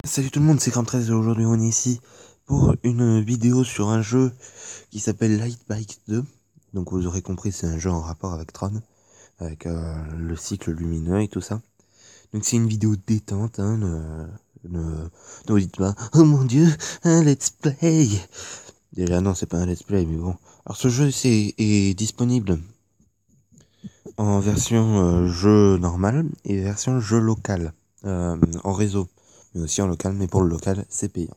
Salut tout le monde, c'est Cram13 et aujourd'hui on est ici pour une vidéo sur un jeu qui s'appelle Light Bike 2. Donc vous aurez compris, c'est un jeu en rapport avec Tron, avec le cycle lumineux et tout ça. Donc c'est une vidéo détente, hein, ne vous dites pas « Oh mon dieu, un let's play !» Déjà non, c'est pas un let's play, mais bon. Alors ce jeu est disponible en version jeu normal et version jeu local, en réseau, mais aussi en local, mais pour le local c'est payant.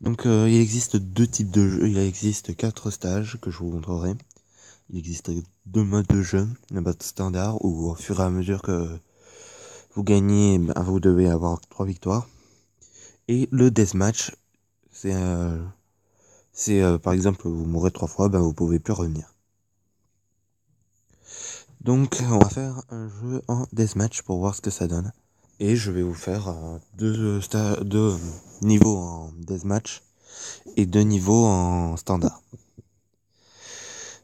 Donc il existe deux types de jeux, il existe 4 stages que je vous montrerai. Il existe deux modes de jeu, le mode standard où au fur et à mesure que vous gagnez, vous devez avoir 3 victoires. Et le deathmatch, c'est par exemple vous mourrez 3 fois, vous pouvez plus revenir. Donc on va faire un jeu en deathmatch pour voir ce que ça donne. Et je vais vous faire deux niveaux en deathmatch et 2 niveaux en standard.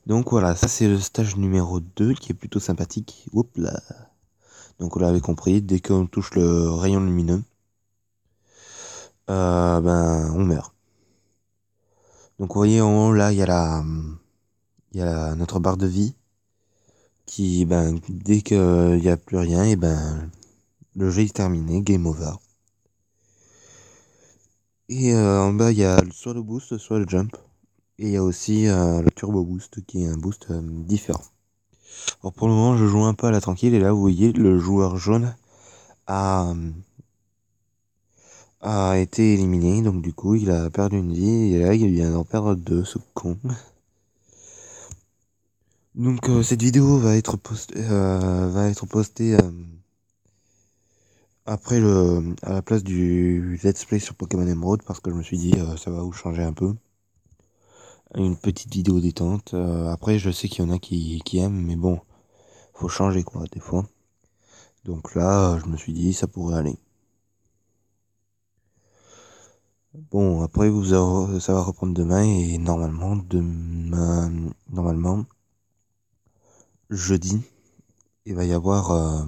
Donc voilà, ça c'est le stage numéro 2 qui est plutôt sympathique. Oups là. Donc vous l'avez compris, dès qu'on touche le rayon lumineux, on meurt. Donc vous voyez en haut là, notre barre de vie qui, dès qu'il n'y a plus rien, le jeu est terminé, game over. Et en bas il y a soit le boost, soit le jump. Et il y a aussi le turbo boost qui est un boost différent. Alors pour le moment je joue un peu à la tranquille et là vous voyez le joueur jaune a été éliminé, donc du coup il a perdu une vie et là il vient d'en perdre deux, ce con. Donc cette vidéo va être postée après à la place du let's play sur Pokémon Emerald parce que je me suis dit ça va vous changer un peu. Une petite vidéo détente. Après je sais qu'il y en a qui aiment, mais bon, faut changer quoi des fois. Donc là je me suis dit ça pourrait aller. Bon, après ça va reprendre demain et normalement, jeudi, il va y avoir,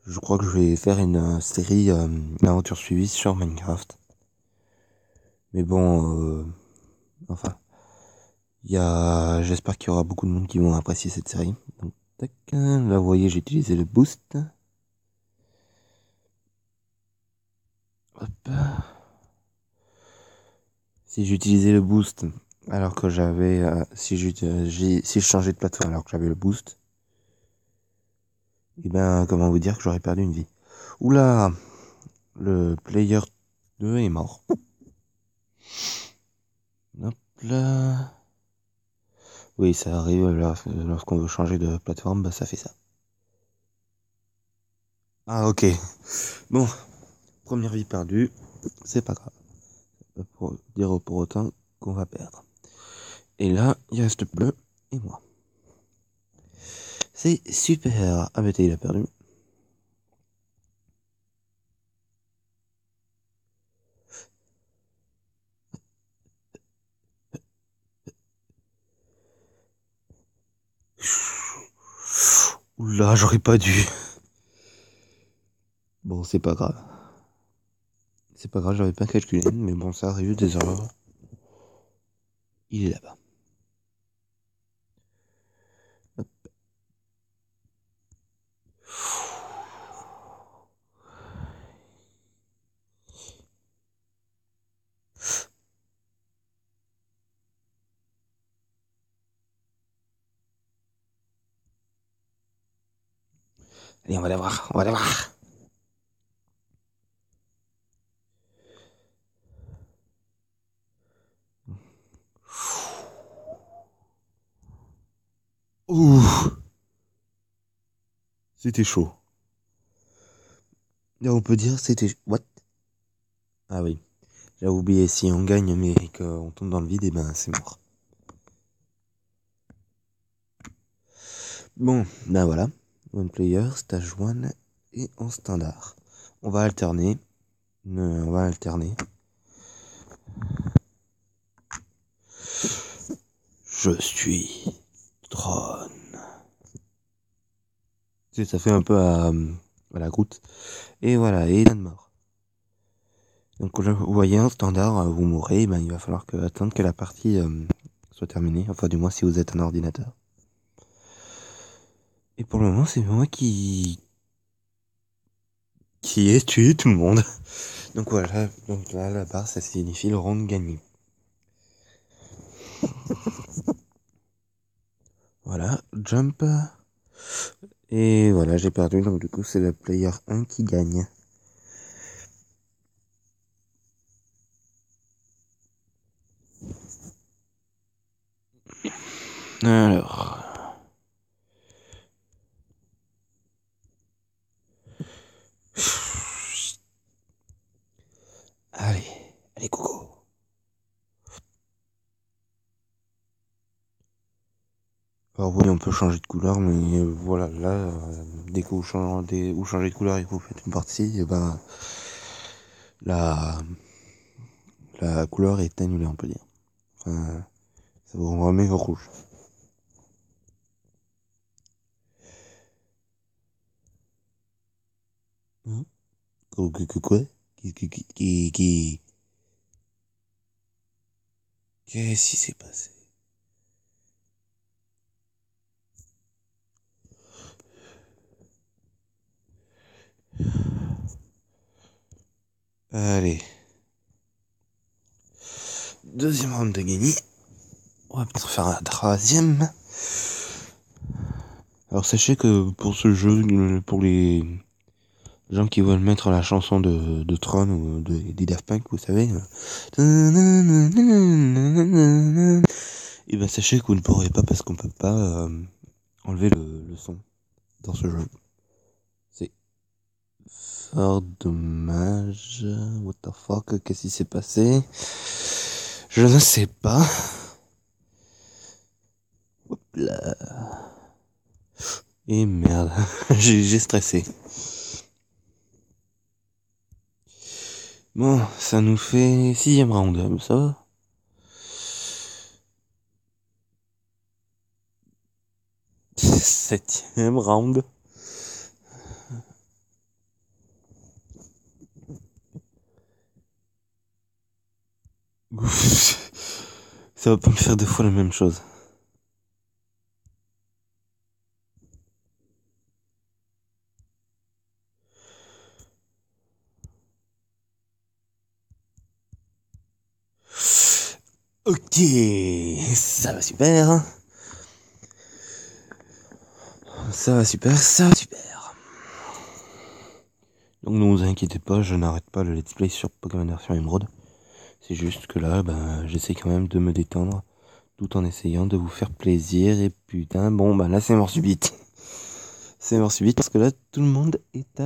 je crois que je vais faire une série, une aventure suivie sur Minecraft. Mais bon, enfin, j'espère qu'il y aura beaucoup de monde qui vont apprécier cette série. Donc, tac, là vous voyez, j'ai utilisé le boost. Hop. Si j'utilisais le boost alors que j'avais, si je changeais de plateforme alors que j'avais le boost, comment vous dire que j'aurais perdu une vie. Oula, le player 2 est mort. Hop là. Oui, ça arrive lorsqu'on veut changer de plateforme, ça fait ça. Ah ok. Bon, première vie perdue, c'est pas grave. Pas pour dire pour autant qu'on va perdre. Et là, il reste Bleu et moi. C'est super. Ah bah il a perdu. Oula, j'aurais pas dû. Bon, c'est pas grave. C'est pas grave, j'avais pas calculé, mais bon, ça arrive des erreurs. Il est là-bas. Hop. Allez, on va la voir, on va la voir. Ouh, c'était chaud. Là, on peut dire c'était... What? Ah oui, j'avais oublié, si on gagne mais qu'on tombe dans le vide, c'est mort. Bon, voilà. One player, stage 1 et en standard. On va alterner. On va alterner. Je suis Tron. Ça fait un peu à la Groot. Et voilà, et il a de mort. Donc vous voyez un standard, vous mourrez, ben, il va falloir attendre que la partie soit terminée, enfin du moins si vous êtes un ordinateur. Et pour le moment c'est moi qui ai tué tout le monde. Donc voilà, donc là la barre ça signifie le round gagné. Voilà, jump. Et voilà, j'ai perdu, donc du coup c'est le player 1 qui gagne. Alors. Allez, allez Coco. Alors oui, on peut changer de couleur, mais voilà, là, dès que vous changez, de couleur et que vous faites une partie, et ben, la, la couleur est annulée, on peut dire. Enfin, ça vous remet au rouge. Hein? Quoi? Qu'est-ce qui s'est passé? Allez. Deuxième round de gagné. On va peut-être faire un troisième. Alors sachez que pour ce jeu, pour les gens qui veulent mettre la chanson de Tron ou des Daft Punk, vous savez. Et ben sachez que vous ne pourrez pas parce qu'on peut pas enlever le son dans ce jeu. C'est fort dommage. What the fuck, qu'est-ce qui s'est passé? Je ne sais pas. Hop là. Et merde, j'ai stressé. Bon, ça nous fait 6ème round, ça va? Septième round. Ça va pas me faire deux fois la même chose. Ok, ça va super. Ça va super, ça va super. Donc ne vous inquiétez pas, je n'arrête pas le let's play sur Pokémon version Emerald. C'est juste que là, ben, j'essaie quand même de me détendre tout en essayant de vous faire plaisir. Et putain, bon, ben là c'est mort subite. C'est mort subite parce que là tout le monde est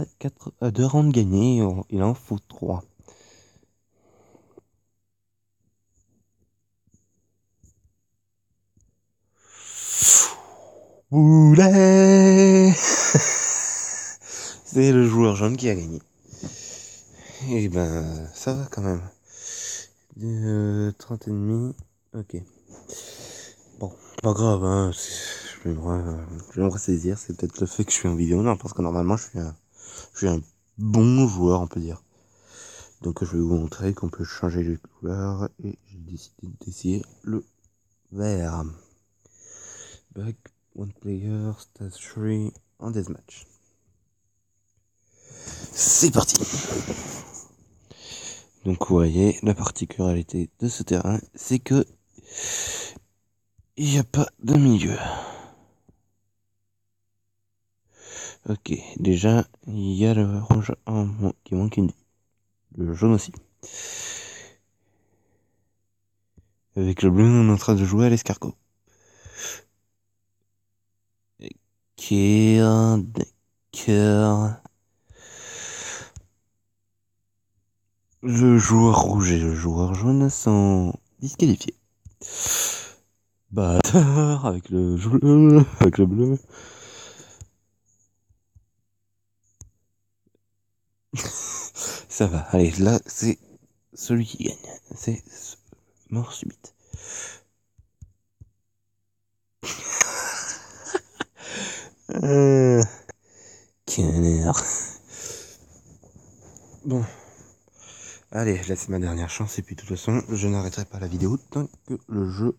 à 2 rounds gagnés. Il en faut 3. Boulet. C'est le joueur jaune qui a gagné. Et ben, ça va quand même. 30 ennemis. Ok. Bon, pas grave, hein. Je vais me ressaisir. C'est peut-être le fait que je suis en vidéo. Non, parce que normalement, je suis un bon joueur, on peut dire. Donc, je vais vous montrer qu'on peut changer de couleur. Et j'ai décidé d'essayer le vert. Back, one player, stage 3 en deathmatch. C'est parti! Donc vous voyez, la particularité de ce terrain, c'est que il n'y a pas de milieu. Ok, déjà, il y a le rouge qui manque une vie. Le jaune aussi. Avec le bleu, on est en train de jouer à l'escargot. D'accord. Le joueur rouge et le joueur jaune sont disqualifiés. Bâtard avec le bleu, avec le bleu. Ça va, allez, là, c'est celui qui gagne. C'est mort subite. Connard. Bon. Allez, là c'est ma dernière chance et puis de toute façon je n'arrêterai pas la vidéo tant que le jeu...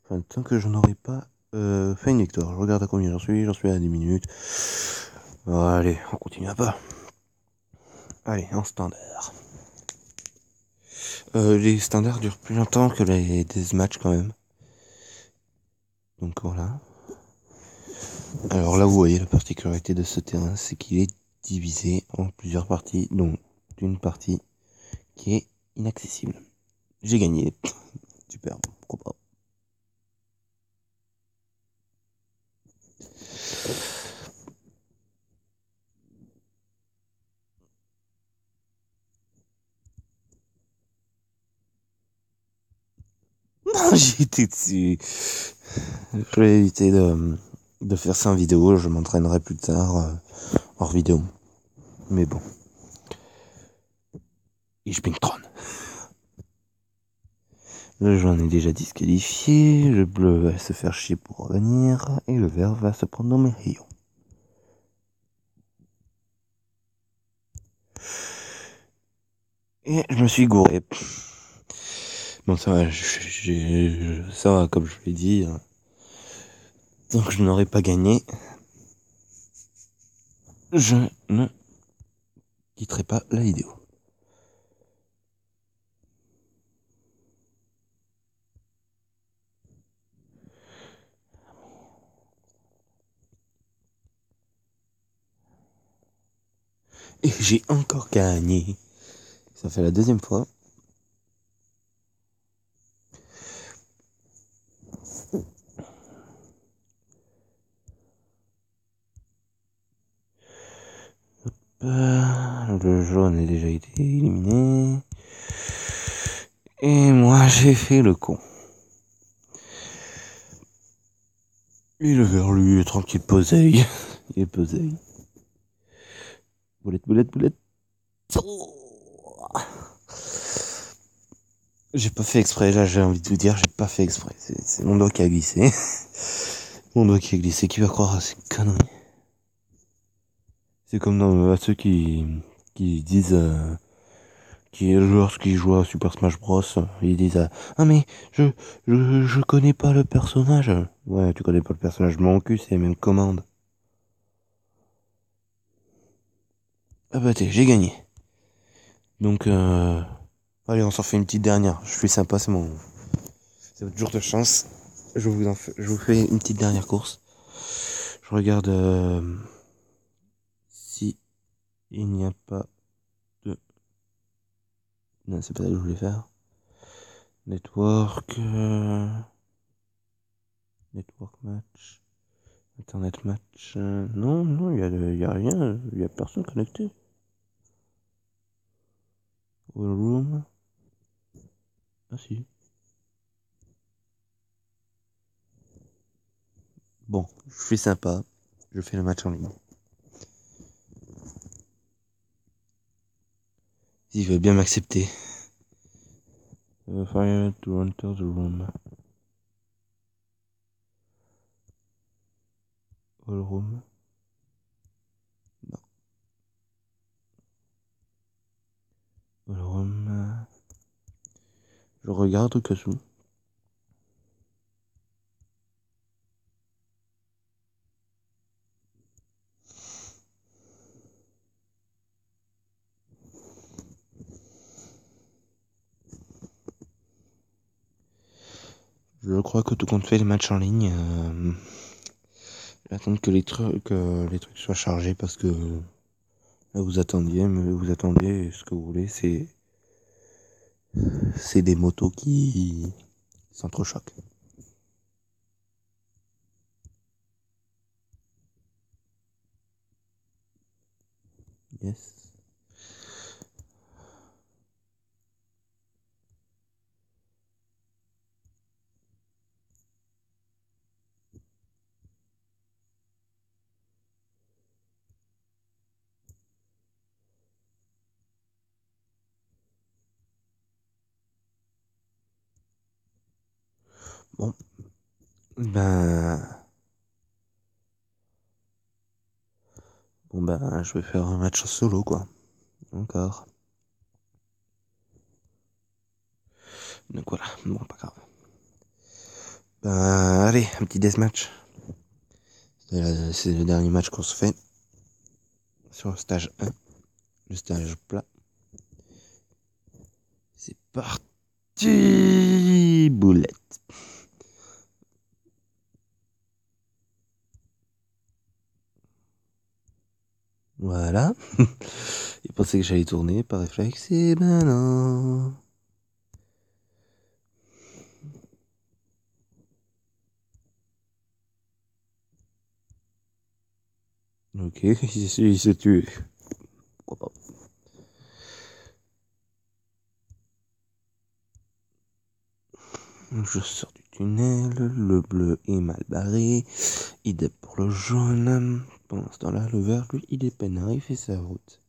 Enfin, tant que je n'aurai pas fait une victoire. Je regarde à combien j'en suis à 10 minutes. Allez, on continue un peu. Allez, en standard. Les standards durent plus longtemps que les deathmatch quand même. Donc voilà. Alors là vous voyez la particularité de ce terrain, c'est qu'il est divisé en plusieurs parties, dont une partie qui est inaccessible. J'ai gagné. Super, pourquoi pas. Non, j'ai été dessus. Je vais éviter de faire ça en vidéo, je m'entraînerai plus tard hors vidéo. Mais bon. Ich bin dran. Le jaune est déjà disqualifié, le bleu va se faire chier pour revenir, et le vert va se prendre dans mes rayons. Et je me suis gouré. Bon, ça va, ça va, comme je l'ai dit. Donc je n'aurais pas gagné. Je ne quitterai pas la vidéo. Et j'ai encore gagné. Ça fait la deuxième fois. Le jaune a déjà été éliminé. Et moi j'ai fait le con. Et le vert lui est tranquille poseille. Il est poseille. Boulette, boulette, boulette. J'ai pas fait exprès, là j'ai envie de vous dire, j'ai pas fait exprès. C'est mon doigt qui a glissé. Mon doigt qui a glissé, qui va croire à ces conneries. C'est comme dans ceux qui disent qui lorsqu'ils jouent à Super Smash Bros, ils disent ah mais je connais pas le personnage. Ouais, tu connais pas le personnage, mon cul, c'est les mêmes commandes. Ah bah j'ai gagné. Donc allez, on s'en fait une petite dernière. Je suis sympa, c'est votre jour de chance. Je vous fais une petite dernière course. Je regarde si il n'y a pas de... Non, c'est pas ça que je voulais faire. Network... Network match... Internet match... non, non, y a rien. Il y a personne connecté. All room... Ah si. Bon, je suis sympa. Je fais le match en ligne. Il veut bien m'accepter. Fire to enter the room. All room. Non. All room. Je regarde au cas où. Je crois que tout compte fait, les matchs en ligne, j'attends que les trucs soient chargés parce que là vous attendiez, mais vous attendez, ce que vous voulez, c'est des motos qui s'entrechoquent. Yes. Bon, ben, je vais faire un match solo quoi. Encore. Donc voilà, bon, pas grave. Ben, allez, un petit deathmatch. C'est le dernier match qu'on se fait. Sur le stage 1. Le stage plat. C'est parti, boulette. Voilà. Il pensait que j'allais tourner par réflexe, et ben non. Ok, il s'est tué. Pourquoi pas. Je sors du tunnel, le bleu est mal barré, idem pour le jaune. Pendant ce temps-là, le vert, lui, il est peinard, il fait sa route.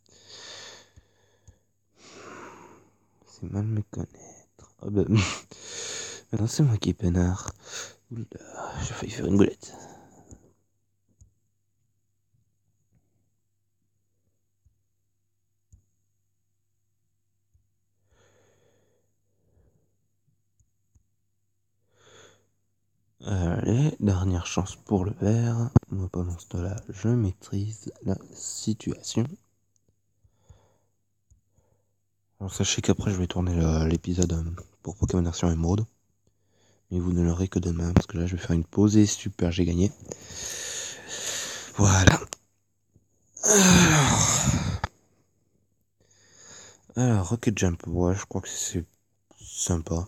C'est mal me connaître. Oh ben, maintenant c'est moi qui est peinard. Oula, j'ai failli faire une boulette. Allez, dernière chance pour le vert. Moi pendant ce temps-là, je maîtrise la situation. Alors sachez qu'après je vais tourner l'épisode pour Pokémon version émeraude. Mais vous ne l'aurez que demain parce que là je vais faire une pause et super, j'ai gagné. Voilà. Alors Rocket Jump, ouais, je crois que c'est sympa.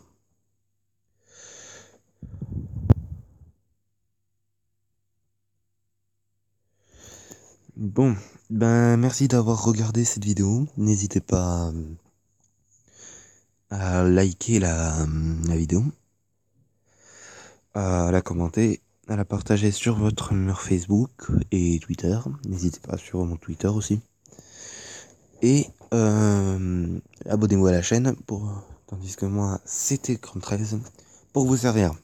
Bon, ben merci d'avoir regardé cette vidéo. N'hésitez pas à liker la vidéo, à la commenter, à la partager sur votre mur Facebook et Twitter. N'hésitez pas sur mon Twitter aussi. Et abonnez-vous à la chaîne tandis que moi c'était Chrome 13 pour vous servir.